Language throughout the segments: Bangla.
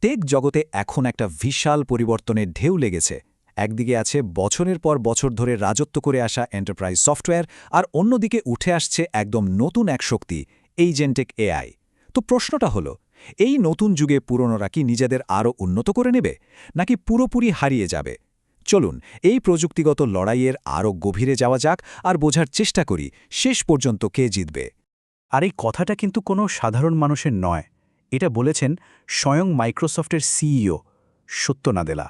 টেক জগতে এখন একটা বিশাল পরিবর্তনের ঢেউ লেগেছে। একদিকে আছে বছরের পর বছর ধরে রাজত্ব করে আসা এন্টারপ্রাইজ সফটওয়্যার, আর অন্যদিকে উঠে আসছে একদম নতুন এক শক্তি, এইজেন্টেক এআই। তো প্রশ্নটা হলো, এই নতুন যুগে পুরনোরা কি নিজেদের আরও উন্নত করে নেবে, নাকি পুরোপুরি হারিয়ে যাবে? চলুন এই প্রযুক্তিগত লড়াইয়ের আরও গভীরে যাওয়া যাক আর বোঝার চেষ্টা করি শেষ পর্যন্ত কে জিতবে। আর এই কথাটা কিন্তু কোনো সাধারণ মানুষের নয়। এটা বলেছেন স্বয়ং মাইক্রোসফটের সিইও সত্য নাদেলা।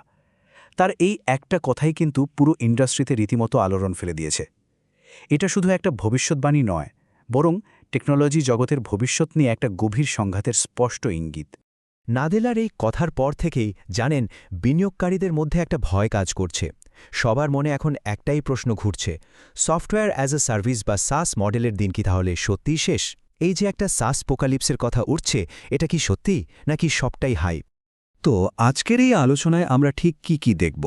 তার এই একটা কথাই কিন্তু পুরো ইন্ডাস্ট্রিতে রীতিমতো আলোড়ন ফেলে দিয়েছে। এটা শুধু একটা ভবিষ্যৎবাণী নয়, বরং টেকনোলজি জগতের ভবিষ্যৎ নিয়ে একটা গভীর সংঘাতের স্পষ্ট ইঙ্গিত। নাদেলার এই কথার পর থেকেই জানেন বিনিয়োগকারীদের মধ্যে একটা ভয় কাজ করছে। সবার মনে এখন একটাই প্রশ্ন ঘুরছে, সফটওয়্যার অ্যাজ এ সার্ভিস বা সাস মডেলের দিন কি তাহলে সত্যিই শেষ? এই যে একটা সাস পোকালিপসের কথা উঠছে, এটা কি সত্যি নাকি সবটাই হাইপ? তো আজকের এই আলোচনায় আমরা ঠিক কি দেখব?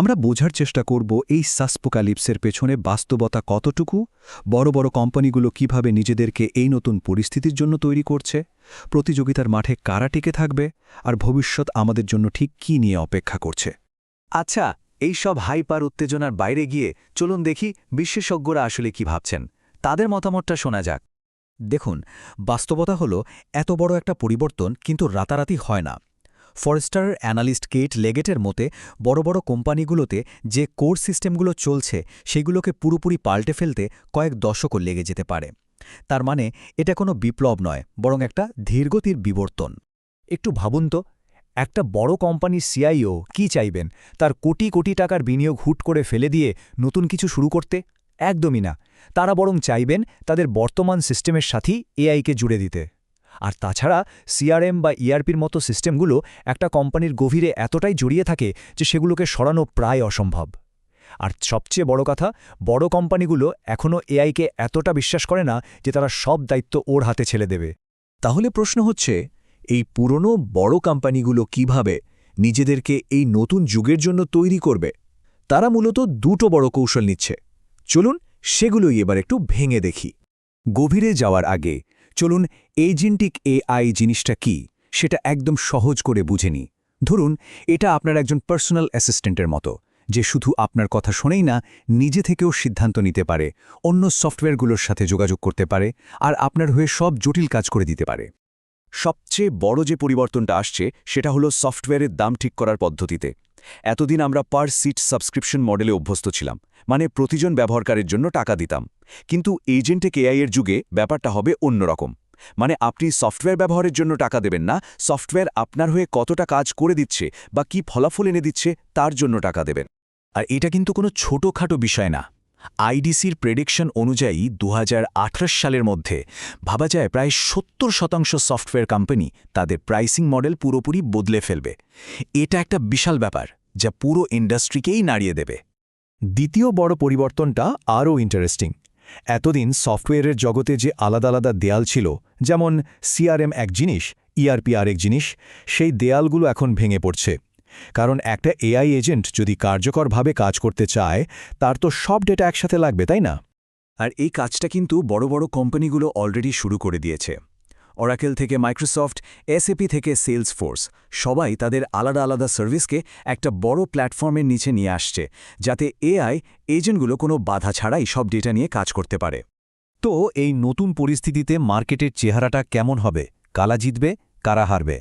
আমরা বোঝার চেষ্টা করব এই সাসপোকালিপসের পেছনে বাস্তবতা কতটুকু, বড় বড় কোম্পানিগুলো কিভাবে নিজেদেরকে এই নতুন পরিস্থিতির জন্য তৈরি করছে, প্রতিযোগিতার মাঠে কারা টিকে থাকবে, আর ভবিষ্যৎ আমাদের জন্য ঠিক কি নিয়ে অপেক্ষা করছে। আচ্ছা, এই সব হাইপ আর উত্তেজনার বাইরে গিয়ে চলুন দেখি বিশেষজ্ঞরা আসলে কি ভাবছেন। তাদের মতামতটা শোনা যাক। দেখুন, বাস্তবতা হলো এত বড় একটা পরিবর্তন কিন্তু রাতারাতি হয় না। ফরেস্টার অ্যানালিস্ট কেট লেগেটের মতে বড় বড় কোম্পানিগুলোতে যে কোর সিস্টেমগুলো চলছে সেগুলোকে পুরোপুরি পাল্টে ফেলতে কয়েক দশকও লেগে যেতে পারে। তার মানে এটা কোনো বিপ্লব নয়, বরং একটা ধীরগতির বিবর্তন। একটু ভাবুন তো, একটা বড় কোম্পানির সিআইও কি চাইবেন? তার কোটি কোটি টাকার বিনিয়োগ হুট করে ফেলে দিয়ে নতুন কিছু শুরু করতে? একদমই না। তারা বরং চাইবেন তাদের বর্তমান সিস্টেমের সাথেই এআইকে জুড়ে দিতে। আর তাছাড়া সিআরএম বা ইআরপির মতো সিস্টেমগুলো একটা কোম্পানির গভীরে এতটাই জড়িয়ে থাকে যে সেগুলোকে সরানো প্রায় অসম্ভব। আর সবচেয়ে বড় কথা, বড় কোম্পানিগুলো এখনও এআইকে এতটা বিশ্বাস করে না যে তারা সব দায়িত্ব ওর হাতে ছেড়ে দেবে। তাহলে প্রশ্ন হচ্ছে, এই পুরনো বড় কোম্পানিগুলো কিভাবে নিজেদেরকে এই নতুন যুগের জন্য তৈরি করবে? তারা মূলত দুটো বড় কৌশল নিচ্ছে। চলুন সেগুলোই এবার একটু ভেঙে দেখি। গভীরে যাওয়ার আগে চলুন এজেন্টিক এআই জিনিসটা কি সেটা একদম সহজ করে বুঝে নিই। ধরুন, এটা আপনার একজন পার্সোনাল অ্যাসিস্ট্যান্টের মতো, যে শুধু আপনার কথা শোনেই না, নিজে থেকেও সিদ্ধান্ত নিতে পারে, অন্য সফটওয়্যারগুলোর সাথে যোগাযোগ করতে পারে, আর আপনার হয়ে সব জটিল কাজ করে দিতে পারে। সবচেয়ে বড় যে পরিবর্তনটা আসছে সেটা হলো সফটওয়্যারের দাম ঠিক করার পদ্ধতিতে। এতদিন আমরা পার সিট সাবস্ক্রিপশন মডেলে অভ্যস্ত ছিলাম, মানে প্রতিজন ব্যবহারকারীর জন্য টাকা দিতাম। কিন্তু এজেন্টেক এআই এর যুগে ব্যাপারটা হবে অন্যরকম। মানে আপনি সফটওয়্যার ব্যবহারের জন্য টাকা দেবেন না, সফটওয়্যার আপনার হয়ে কতটা কাজ করে দিচ্ছে বা কি ফলাফল এনে দিচ্ছে তার জন্য টাকা দেবেন। আর এটা কিন্তু কোনো ছোটোখাটো বিষয় না। আইডিসির প্রেডিকশন অনুযায়ী 2028 সালের মধ্যে ভাবা যায় প্রায় 70% সফটওয়্যার কোম্পানি তাদের প্রাইসিং মডেল পুরোপুরি বদলে ফেলবে। এটা একটা বিশাল ব্যাপার যা পুরো ইন্ডাস্ট্রিকেই নাড়িয়ে দেবে। দ্বিতীয় বড় পরিবর্তনটা আরও ইন্টারেস্টিং। এতদিন সফটওয়্যারের জগতে যে আলাদা আলাদা দেয়াল ছিল, যেমন সিআরএম এক জিনিস, ইআরপি আরেক জিনিস, সেই দেয়ালগুলো এখন ভেঙে পড়ছে। কারণ একটা এআই এজেন্ট যদি কার্যকরভাবে কাজ করতে চায়, তার তো সব ডেটা একসাথে লাগবে, তাই না? আর এই কাজটা কিন্তু বড় বড় কোম্পানিগুলো অলরেডি শুরু করে দিয়েছে। অরাকেল থেকে মাইক্রোসফট, এসএপি থেকে সেলসফোর্স, সবাই তাদের আলাদা আলাদা সার্ভিসকে একটা বড় প্ল্যাটফর্মের নিচে নিয়ে আসছে, যাতে এআই এজেন্টগুলো কোনো বাধা ছাড়াই সব ডেটা নিয়ে কাজ করতে পারে। তো এই নতুন পরিস্থিতিতে মার্কেটের চেহারাটা কেমন হবে? কারা জিতবে, কারা হারবে?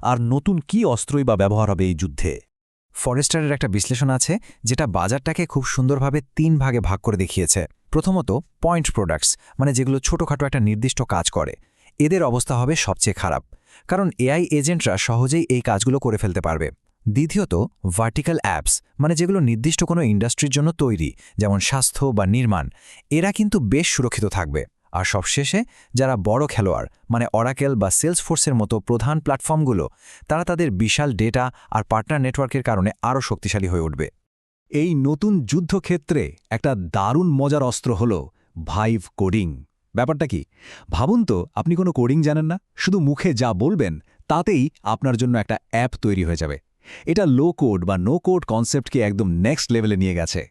আর নতুন কি অস্ত্রই বা ব্যবহার হবে এই যুদ্ধে? ফরেস্টারের একটা বিশ্লেষণ আছে যেটা বাজারটাকে খুব সুন্দরভাবে 3 ভাগে ভাগ করে দেখিয়েছে। প্রথমত, পয়েন্ট প্রোডাক্টস, মানে যেগুলো ছোটখাটো একটা নির্দিষ্ট কাজ করে, এদের অবস্থা হবে সবচেয়ে খারাপ, কারণ এআই এজেন্টরা সহজেই এই কাজগুলো করে ফেলতে পারবে। দ্বিতীয়ত, ভার্টিক্যাল অ্যাপস, মানে যেগুলো নির্দিষ্ট কোনো ইন্ডাস্ট্রির জন্য তৈরি, যেমন স্বাস্থ্য বা নির্মাণ, এরা কিন্তু বেশ সুরক্ষিত থাকবে। আর সবশেষে, যারা বড় খেলোয়াড়, মানে অরাকেল বা সেলসফোর্সের মতো প্রধান প্ল্যাটফর্মগুলো, তারা তাদের বিশাল ডেটা আর পার্টনার নেটওয়ার্কের কারণে আরও শক্তিশালী হয়ে উঠবে। এই নতুন যুদ্ধক্ষেত্রে একটা দারুণ মজার অস্ত্র হল ভাইভ কোডিং। ব্যাপারটা কি? ভাবুন তো, আপনি কোনো কোডিং জানেন না, শুধু মুখে যা বলবেন তাতেই আপনার জন্য একটা অ্যাপ তৈরি হয়ে যাবে। এটা লো কোড বা নো কোড কনসেপ্টকে একদম নেক্সট লেভেলে নিয়ে গেছে।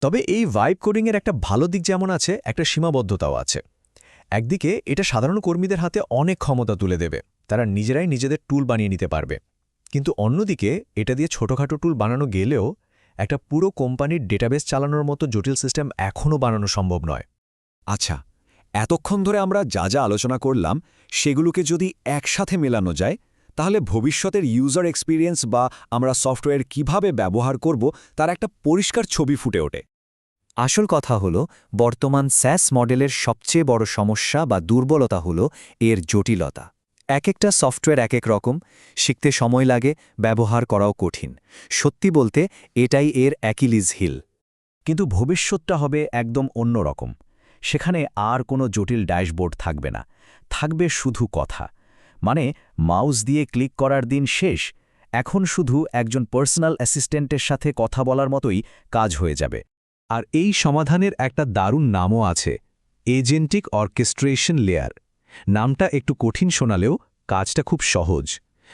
তবে এই ভাইব কোডিংয়ের একটা ভালো দিক যেমন আছে, একটা সীমাবদ্ধতাও আছে। একদিকে এটা সাধারণ কর্মীদের হাতে অনেক ক্ষমতা তুলে দেবে, তারা নিজেরাই নিজেদের টুল বানিয়ে নিতে পারবে। কিন্তু অন্যদিকে এটা দিয়ে ছোটখাটো টুল বানানো গেলেও একটা পুরো কোম্পানির ডেটাবেস চালানোর মতো জটিল সিস্টেম এখনও বানানো সম্ভব নয়। আচ্ছা, এতক্ষণ ধরে আমরা যা যা আলোচনা করলাম সেগুলোকে যদি একসাথে মেলানো যায়, তাহলে ভবিষ্যতের ইউজার এক্সপিরিয়েন্স বা আমরা সফটওয়্যার কিভাবে ব্যবহার করব তার একটা পরিষ্কার ছবি ফুটে ওঠে। আসল কথা হলো, বর্তমান স্যাস মডেলের সবচেয়ে বড় সমস্যা বা দুর্বলতা হলো এর জটিলতা। এক একটা সফটওয়্যার এক এক রকম, শিখতে সময় লাগে, ব্যবহার করাও কঠিন। সত্যি বলতে এটাই এর অ্যাকিলিজ হিল। কিন্তু ভবিষ্যৎটা হবে একদম অন্য রকম। সেখানে আর কোনো জটিল ড্যাশবোর্ড থাকবে না, থাকবে শুধু কথা। মানে মাউস দিয়ে ক্লিক করার দিন শেষ, এখন শুধু একজন পার্সোনাল অ্যাসিস্ট্যান্টের সাথে কথা বলার মতোই কাজ হয়ে যাবে। আর এই সমাধানের একটা দারুণ নামও আছে, এজেন্টিক অর্কেস্ট্রেশন লেয়ার। নামটা একটু কঠিন শোনালেও কাজটা খুব সহজ।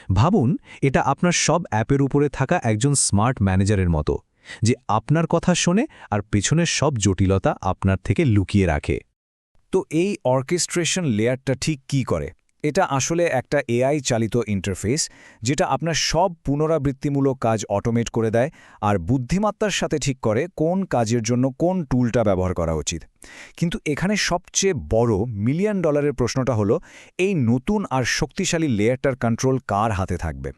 ভাবুন, এটা আপনার সব অ্যাপের উপরে থাকা একজন স্মার্ট ম্যানেজারের মতো, যে আপনার কথা শোনে আর পেছনের সব জটিলতা আপনার থেকে লুকিয়ে রাখে। তো এই অর্কেস্ট্রেশন লেয়ারটা ঠিক কি করে? এটা আসলে একটা এআই চালিত ইন্টারফেস, যেটা আপনার সব পুনরাবৃত্তিমূলক কাজ অটোমেট করে দেয় আর বুদ্ধিমত্তার সাথে ঠিক করে কোন কাজের জন্য কোন টুলটা ব্যবহার করা উচিত। কিন্তু এখানে সবচেয়ে বড় $1,000,000 প্রশ্নটা হলো, এই নতুন আর শক্তিশালী লেয়ারটার কন্ট্রোল কার হাতে থাকবে?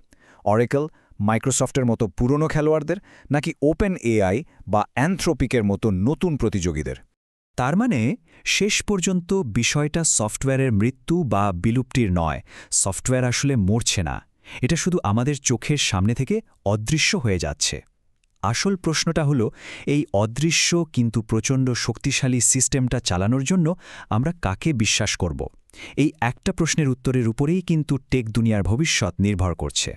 অরেকল, মাইক্রোসফটের মতো পুরনো খেলোয়াড়দের, নাকি ওপেন এআই বা অ্যানথ্রোপিকের মতো নতুন প্রতিযোগীদের? তার মানে শেষ পর্যন্ত বিষয়টা সফটওয়্যারের মৃত্যু বা বিলুপ্তির নয়। সফটওয়্যার আসলে মরছে না, এটা শুধু আমাদের চোখের সামনে থেকে অদৃশ্য হয়ে যাচ্ছে। আসল প্রশ্নটা হলো, এই অদৃশ্য কিন্তু প্রচণ্ড শক্তিশালী সিস্টেমটা চালানোর জন্য আমরা কাকে বিশ্বাস করব? এই একটা প্রশ্নের উত্তরের উপরেই কিন্তু টেক দুনিয়ার ভবিষ্যৎ নির্ভর করছে।